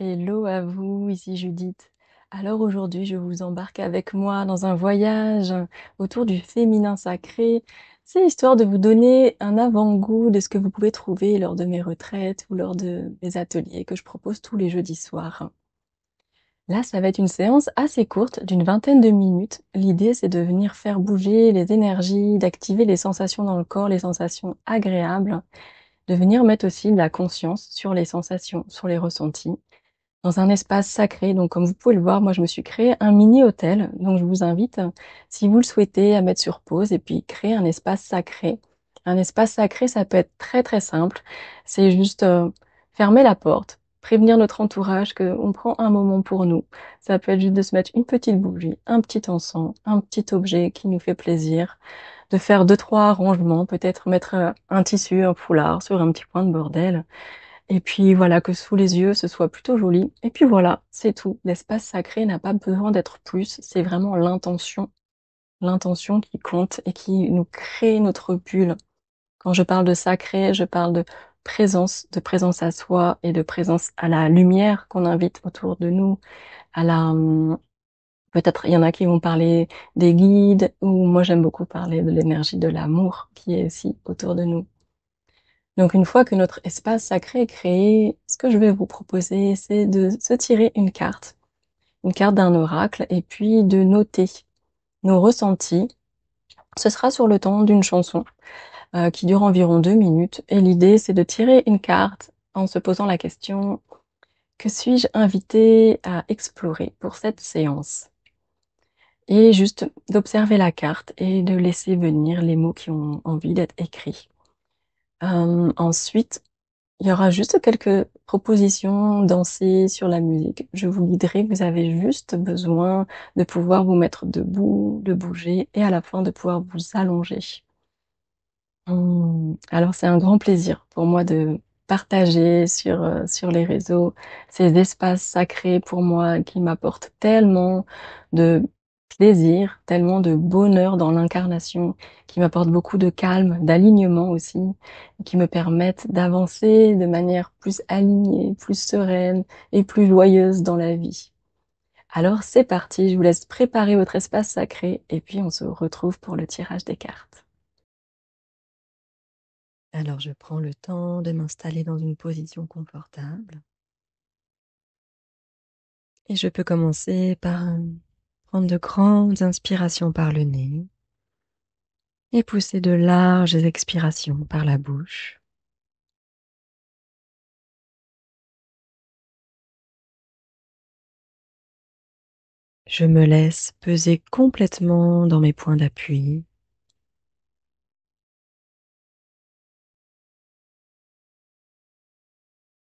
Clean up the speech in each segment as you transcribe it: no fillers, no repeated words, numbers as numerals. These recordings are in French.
Hello à vous, ici Judith. Alors aujourd'hui, je vous embarque avec moi dans un voyage autour du féminin sacré. C'est histoire de vous donner un avant-goût de ce que vous pouvez trouver lors de mes retraites ou lors de mes ateliers que je propose tous les jeudis soirs. Là, ça va être une séance assez courte, d'une vingtaine de minutes. L'idée, c'est de venir faire bouger les énergies, d'activer les sensations dans le corps, les sensations agréables, de venir mettre aussi de la conscience sur les sensations, sur les ressentis dans un espace sacré. Donc, comme vous pouvez le voir, moi, je me suis créé un mini hôtel. Donc, je vous invite, si vous le souhaitez, à mettre sur pause et puis créer un espace sacré. Un espace sacré, ça peut être très, très simple. C'est juste fermer la porte, prévenir notre entourage qu'on prend un moment pour nous. Ça peut être juste de se mettre une petite bougie, un petit encens, un petit objet qui nous fait plaisir, de faire deux, trois arrangements, peut-être mettre un tissu, un foulard sur un petit coin de bordel. Et puis voilà, que sous les yeux, ce soit plutôt joli. Et puis voilà, c'est tout. L'espace sacré n'a pas besoin d'être plus, c'est vraiment l'intention qui compte et qui nous crée notre bulle. Quand je parle de sacré, je parle de présence à soi et de présence à la lumière qu'on invite autour de nous, à la, peut-être il y en a qui vont parler des guides, ou moi j'aime beaucoup parler de l'énergie de l'amour qui est aussi autour de nous. Donc une fois que notre espace sacré est créé, ce que je vais vous proposer, c'est de se tirer une carte d'un oracle, et puis de noter nos ressentis. Ce sera sur le ton d'une chanson qui dure environ 2 minutes. Et l'idée, c'est de tirer une carte en se posant la question, que suis-je invité à explorer pour cette séance? Et juste d'observer la carte et de laisser venir les mots qui ont envie d'être écrits. Ensuite, il y aura juste quelques propositions dansées sur la musique. Je vous guiderai, vous avez juste besoin de pouvoir vous mettre debout, de bouger et à la fin de pouvoir vous allonger. Alors c'est un grand plaisir pour moi de partager sur les réseaux ces espaces sacrés pour moi qui m'apportent tellement de plaisir, tellement de bonheur dans l'incarnation, qui m'apportent beaucoup de calme, d'alignement aussi, qui me permettent d'avancer de manière plus alignée, plus sereine et plus joyeuse dans la vie. Alors c'est parti, je vous laisse préparer votre espace sacré et puis on se retrouve pour le tirage des cartes. Alors je prends le temps de m'installer dans une position confortable et je peux commencer par prendre de grandes inspirations par le nez et pousser de larges expirations par la bouche. Je me laisse peser complètement dans mes points d'appui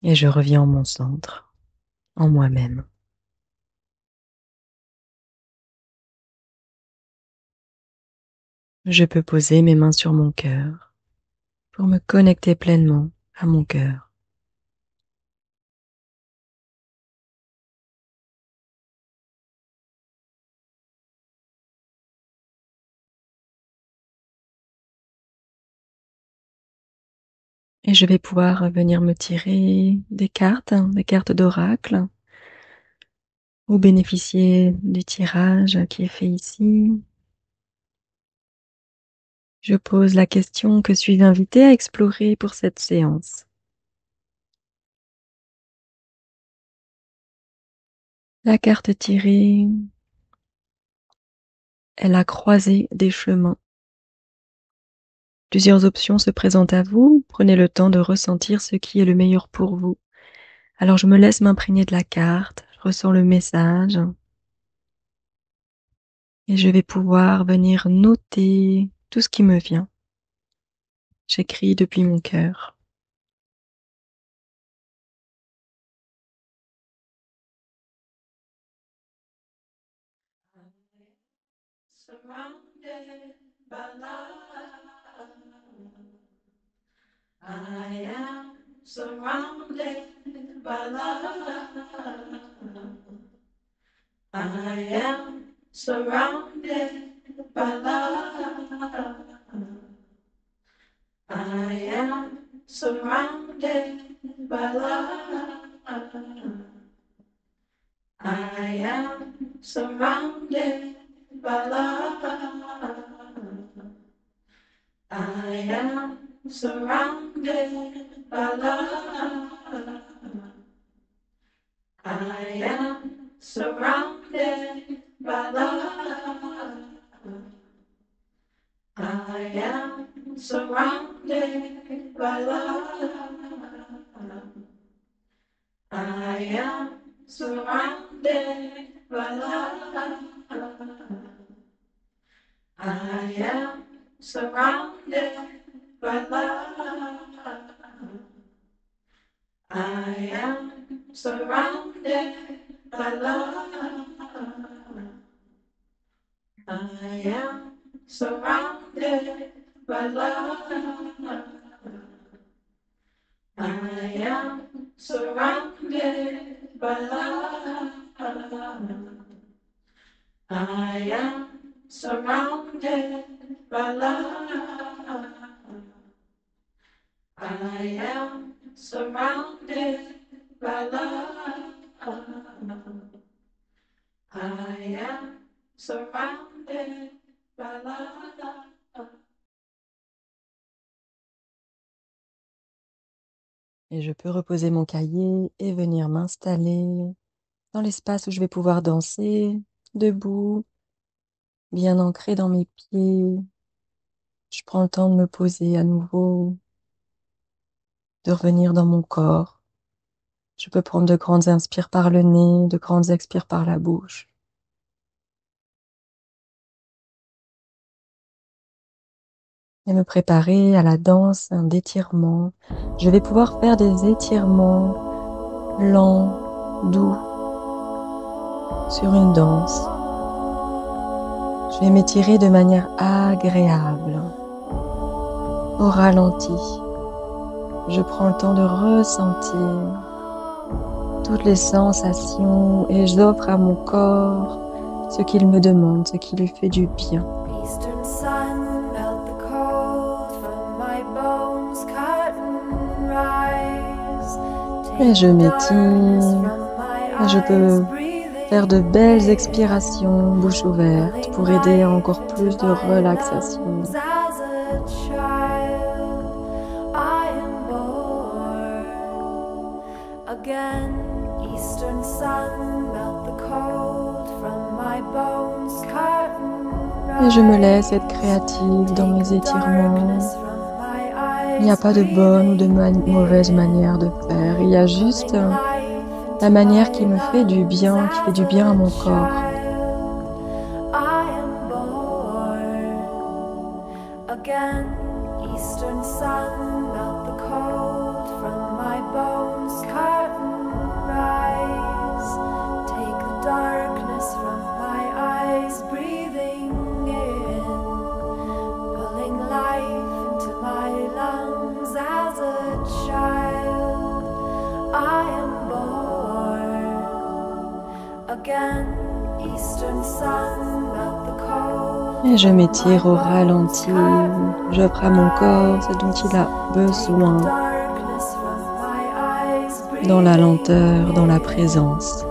et je reviens en mon centre, en moi-même. Je peux poser mes mains sur mon cœur pour me connecter pleinement à mon cœur. Et je vais pouvoir venir me tirer des cartes d'oracle, ou bénéficier du tirage qui est fait ici. Je pose la question, que suis-je invité à explorer pour cette séance? La carte tirée est la croisée des chemins. Plusieurs options se présentent à vous. Prenez le temps de ressentir ce qui est le meilleur pour vous. Alors je me laisse m'imprégner de la carte, je ressens le message et je vais pouvoir venir noter tout ce qui me vient. J'écris depuis mon cœur. Surrounded by love. I am surrounded by love. I am surrounded by love. I am surrounded by love. am surrounded by love. I am surrounded by love. I am surrounded by love. I am surrounded by love. I am surrounded by love. I am surrounded by love. I am surrounded by love. I am surrounded by love. I am surrounded by love. I am surrounded by love. I am surrounded by love. I am surrounded by love. Et je peux reposer mon cahier et venir m'installer dans l'espace où je vais pouvoir danser, debout, bien ancré dans mes pieds. Je prends le temps de me poser à nouveau, de revenir dans mon corps. Je peux prendre de grandes inspires par le nez, de grandes expires par la bouche. Et me préparer à la danse, d'étirement. Je vais pouvoir faire des étirements lents, doux, sur une danse. Je vais m'étirer de manière agréable, au ralenti. Je prends le temps de ressentir toutes les sensations et j'offre à mon corps ce qu'il me demande, ce qui lui fait du bien. Et je m'étire et je peux faire de belles expirations, bouche ouverte, pour aider à encore plus de relaxation. Et je me laisse être créative dans mes étirements. Il n'y a pas de bonne ou de mauvaise manière de faire. Il y a juste la manière qui me fait du bien, qui fait du bien à mon corps. Et je m'étire au ralenti, j'offre à mon corps ce dont il a besoin, dans la lenteur, dans la présence.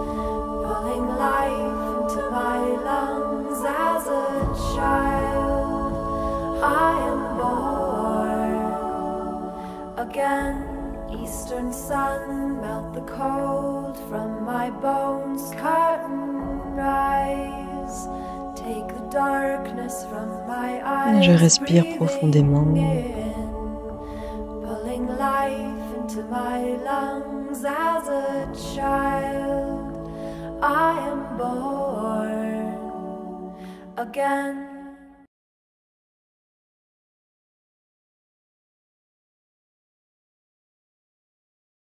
Je respire profondément.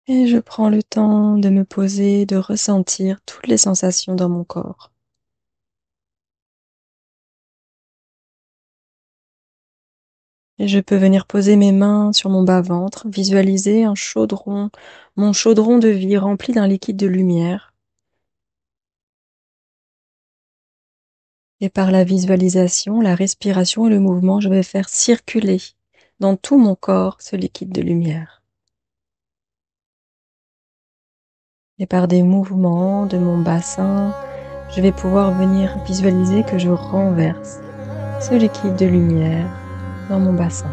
Et je prends le temps de me poser, de ressentir toutes les sensations dans mon corps. Et je peux venir poser mes mains sur mon bas-ventre, visualiser un chaudron, mon chaudron de vie rempli d'un liquide de lumière. Et par la visualisation, la respiration et le mouvement, je vais faire circuler dans tout mon corps ce liquide de lumière. Et par des mouvements de mon bassin, je vais pouvoir venir visualiser que je renverse ce liquide de lumière dans mon bassin.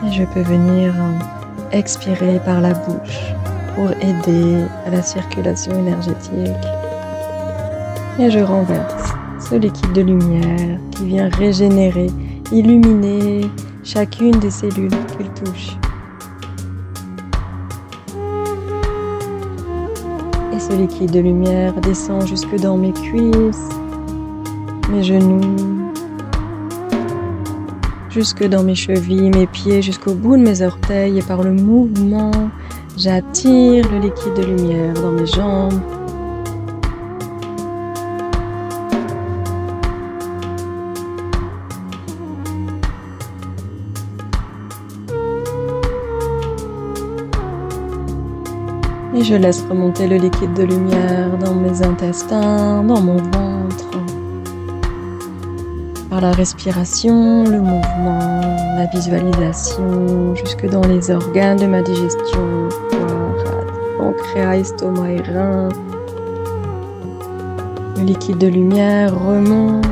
Et je peux venir expirer par la bouche pour aider à la circulation énergétique. Et je renverse ce liquide de lumière qui vient régénérer, illuminer chacune des cellules qu'il touche. Et ce liquide de lumière descend jusque dans mes cuisses, mes genoux, jusque dans mes chevilles, mes pieds, jusqu'au bout de mes orteils. Et par le mouvement, j'attire le liquide de lumière dans mes jambes. Et je laisse remonter le liquide de lumière dans mes intestins, dans mon ventre. Par la respiration, le mouvement, la visualisation, jusque dans les organes de ma digestion, foie, pancréas, estomac et reins. Le liquide de lumière remonte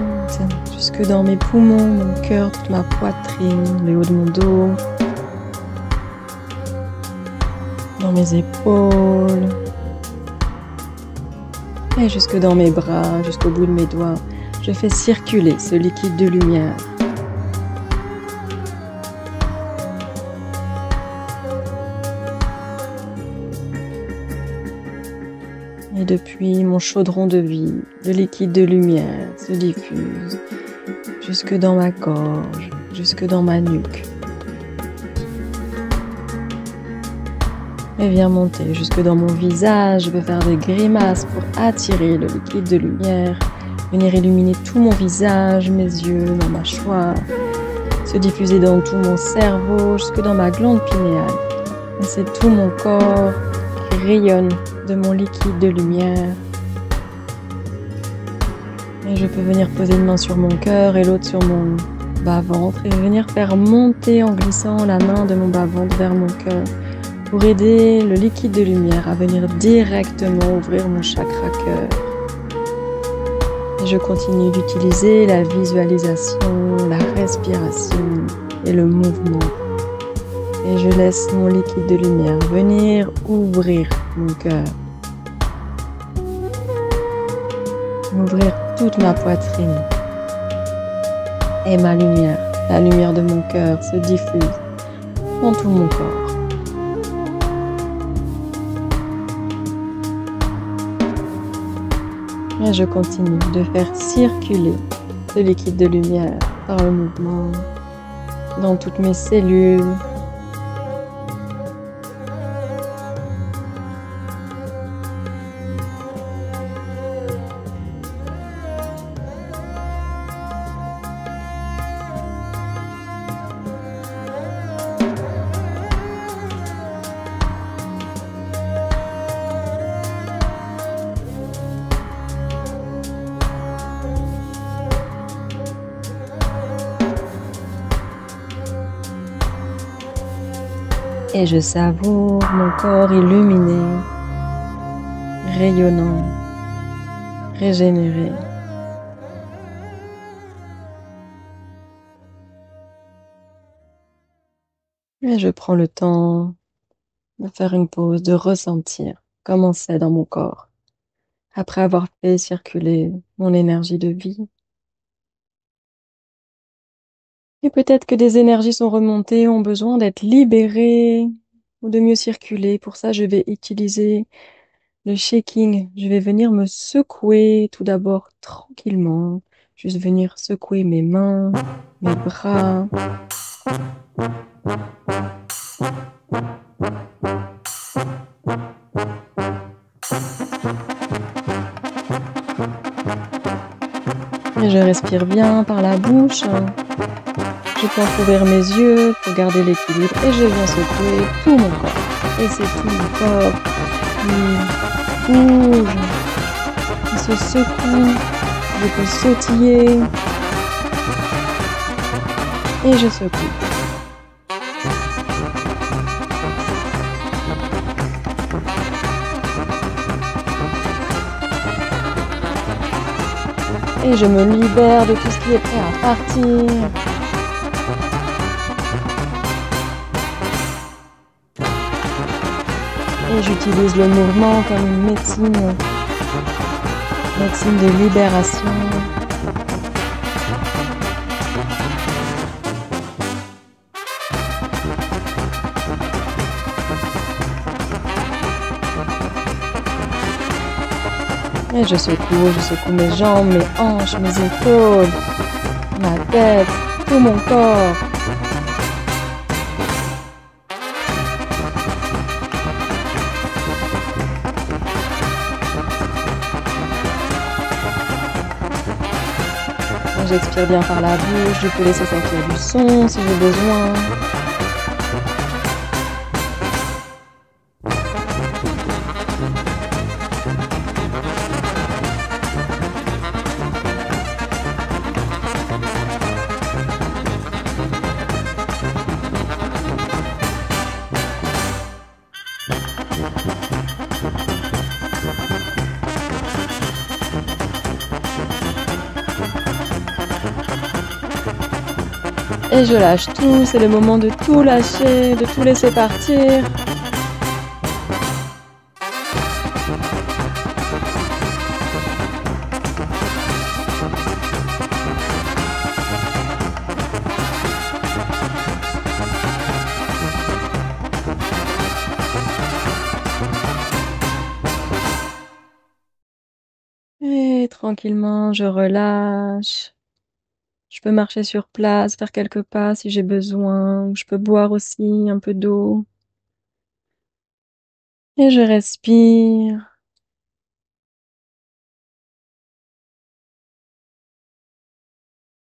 jusque dans mes poumons, mon cœur, toute ma poitrine, le haut de mon dos, dans mes épaules, et jusque dans mes bras, jusqu'au bout de mes doigts. Je fais circuler ce liquide de lumière. Et depuis mon chaudron de vie, le liquide de lumière se diffuse jusque dans ma gorge, jusque dans ma nuque. Et vient monter jusque dans mon visage. Je vais faire des grimaces pour attirer le liquide de lumière, venir illuminer tout mon visage, mes yeux, ma mâchoire, se diffuser dans tout mon cerveau, jusque dans ma glande pinéale. Et c'est tout mon corps qui rayonne de mon liquide de lumière. Et je peux venir poser une main sur mon cœur et l'autre sur mon bas-ventre et venir faire monter en glissant la main de mon bas-ventre vers mon cœur pour aider le liquide de lumière à venir directement ouvrir mon chakra cœur. Et je continue d'utiliser la visualisation, la respiration et le mouvement. Et je laisse mon liquide de lumière venir ouvrir mon cœur. Ouvrir toute ma poitrine. Et ma lumière, la lumière de mon cœur se diffuse dans tout mon corps. Et je continue de faire circuler ce liquide de lumière par le mouvement dans toutes mes cellules. Et je savoure mon corps illuminé, rayonnant, régénéré. Et je prends le temps de faire une pause, de ressentir comment c'est dans mon corps, après avoir fait circuler mon énergie de vie. Et peut-être que des énergies sont remontées, ont besoin d'être libérées ou de mieux circuler. Pour ça, je vais utiliser le shaking. Je vais venir me secouer tout d'abord tranquillement. Juste venir secouer mes mains, mes bras. Et je respire bien par la bouche. Je peux ouvrir mes yeux pour garder l'équilibre et je viens secouer tout mon corps. Et c'est tout mon corps qui bouge, qui se secoue. Je peux sautiller et je secoue. Et je me libère de tout ce qui est prêt à partir. Et j'utilise le mouvement comme une médecine de libération. Et je secoue mes jambes, mes hanches, mes épaules, ma tête, tout mon corps. J'expire bien par la bouche, je peux laisser sortir du son si j'ai besoin. Et je lâche tout, c'est le moment de tout lâcher, de tout laisser partir. Et tranquillement, je relâche. Je peux marcher sur place, faire quelques pas si j'ai besoin. Je peux boire aussi un peu d'eau. Et je respire.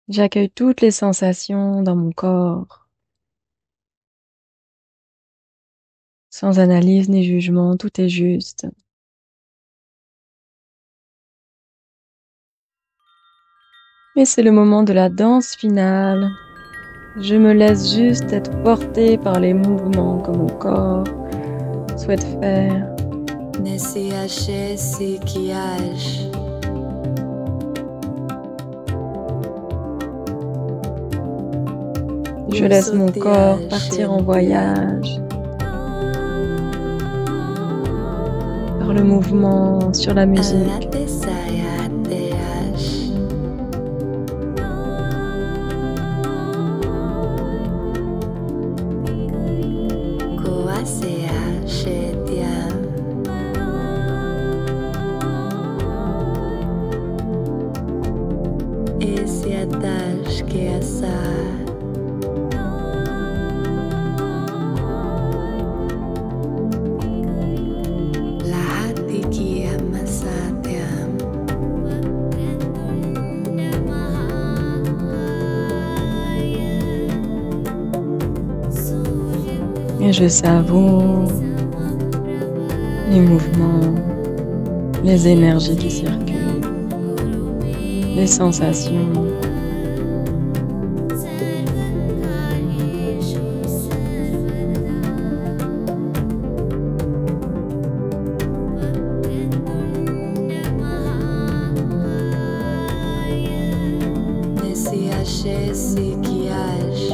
J'accueille toutes les sensations dans mon corps, sans analyse ni jugement, tout est juste. Et c'est le moment de la danse finale. Je me laisse juste être portée par les mouvements que mon corps souhaite faire. Nesse axé siquiage. Je laisse mon corps partir en voyage par le mouvement, sur la musique. Esse atas que essa Et je savoure les mouvements, les énergies qui circulent, les sensations. nesse axé siquiage.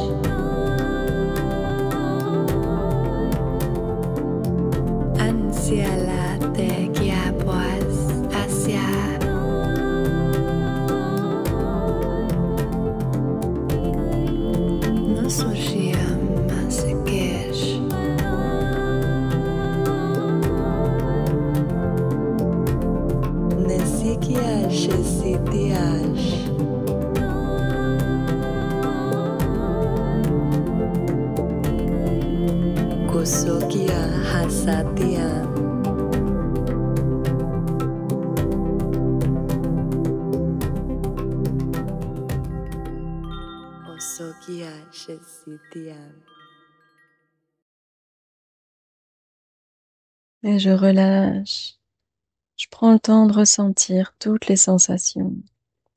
Ansiala te que após hacia não surgia mais queijo. Nesse que ache se te ache. Kosokia hasatia. Kosokia shesitia. Et je relâche. Je prends le temps de ressentir toutes les sensations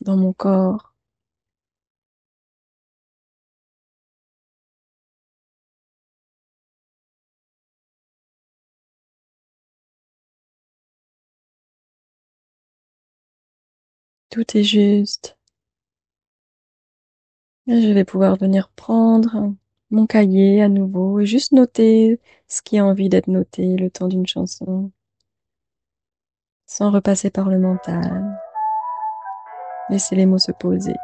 dans mon corps. Tout est juste. Et je vais pouvoir venir prendre mon cahier à nouveau et juste noter ce qui a envie d'être noté le temps d'une chanson, sans repasser par le mental. Laisser les mots se poser.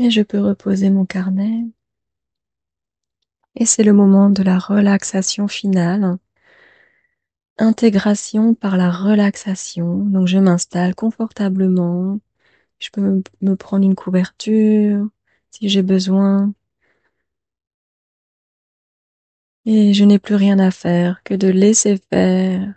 Et je peux reposer mon carnet. Et c'est le moment de la relaxation finale. Intégration par la relaxation. Donc je m'installe confortablement. Je peux me prendre une couverture si j'ai besoin. Et je n'ai plus rien à faire que de laisser faire.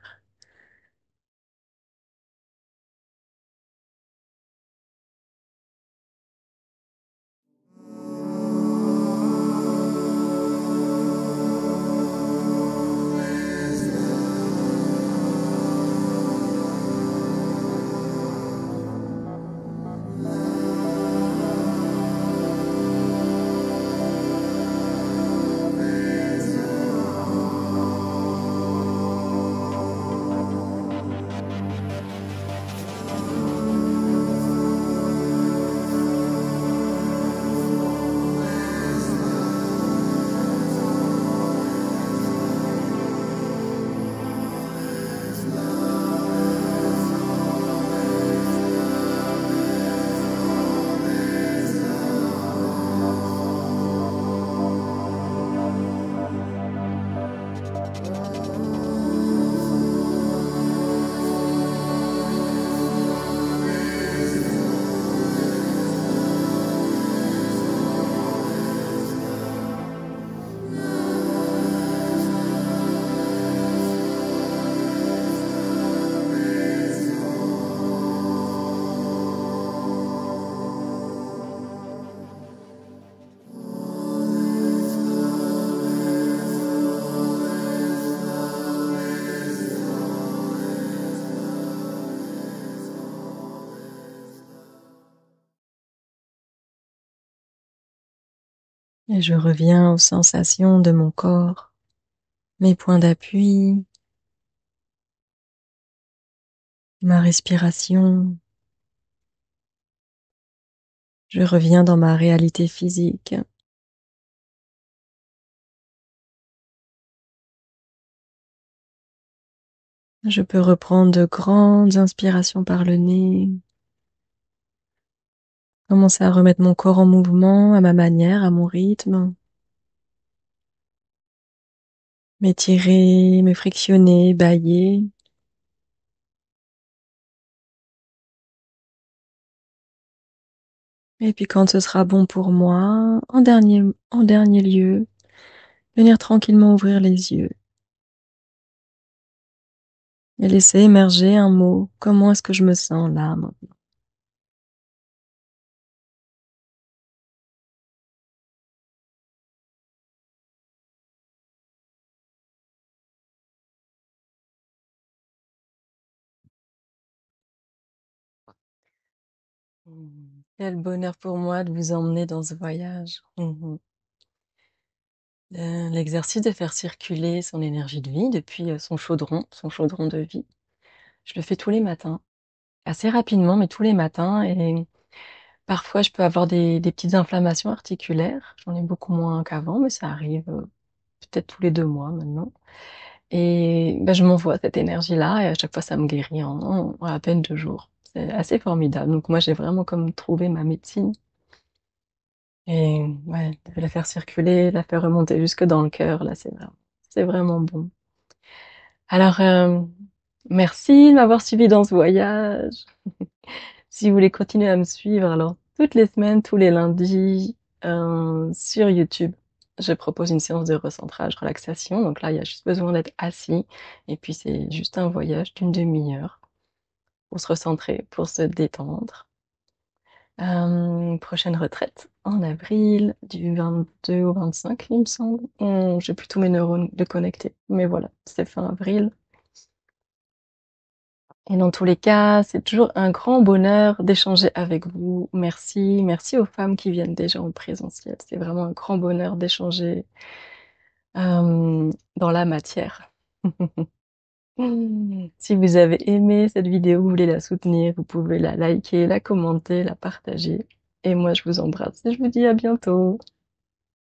Et je reviens aux sensations de mon corps, mes points d'appui, ma respiration. Je reviens dans ma réalité physique. Je peux reprendre de grandes inspirations par le nez, commencer à remettre mon corps en mouvement à ma manière, à mon rythme, m'étirer, me frictionner, bâiller. Et puis quand ce sera bon pour moi, en dernier lieu, venir tranquillement ouvrir les yeux et laisser émerger un mot. Comment est-ce que je me sens là maintenant? Quel bonheur pour moi de vous emmener dans ce voyage. L'exercice de faire circuler son énergie de vie depuis son chaudron de vie. Je le fais tous les matins, assez rapidement, mais tous les matins. Et parfois, je peux avoir des petites inflammations articulaires. J'en ai beaucoup moins qu'avant, mais ça arrive peut-être tous les 2 mois maintenant. Et ben, je m'envoie cette énergie-là et à chaque fois, ça me guérit en à peine 2 jours. C'est assez formidable. Donc moi, j'ai vraiment comme trouvé ma médecine. Et ouais, de la faire circuler, la faire remonter jusque dans le cœur, là, c'est vraiment bon. Alors, merci de m'avoir suivi dans ce voyage. Si vous voulez continuer à me suivre, alors toutes les semaines, tous les lundis, sur YouTube, je propose une séance de recentrage, relaxation. Donc là, il y a juste besoin d'être assis. Et puis, c'est juste un voyage d'une demi-heure pour se recentrer, pour se détendre. Prochaine retraite en avril, du 22 au 25, il me semble. J'ai plus tous mes neurones de connectés. Mais voilà, c'est fin avril. Et dans tous les cas, c'est toujours un grand bonheur d'échanger avec vous. Merci, merci aux femmes qui viennent déjà en présentiel. C'est vraiment un grand bonheur d'échanger dans la matière. Si vous avez aimé cette vidéo, vous voulez la soutenir, vous pouvez la liker, la commenter, la partager. Et moi, je vous embrasse et je vous dis à bientôt.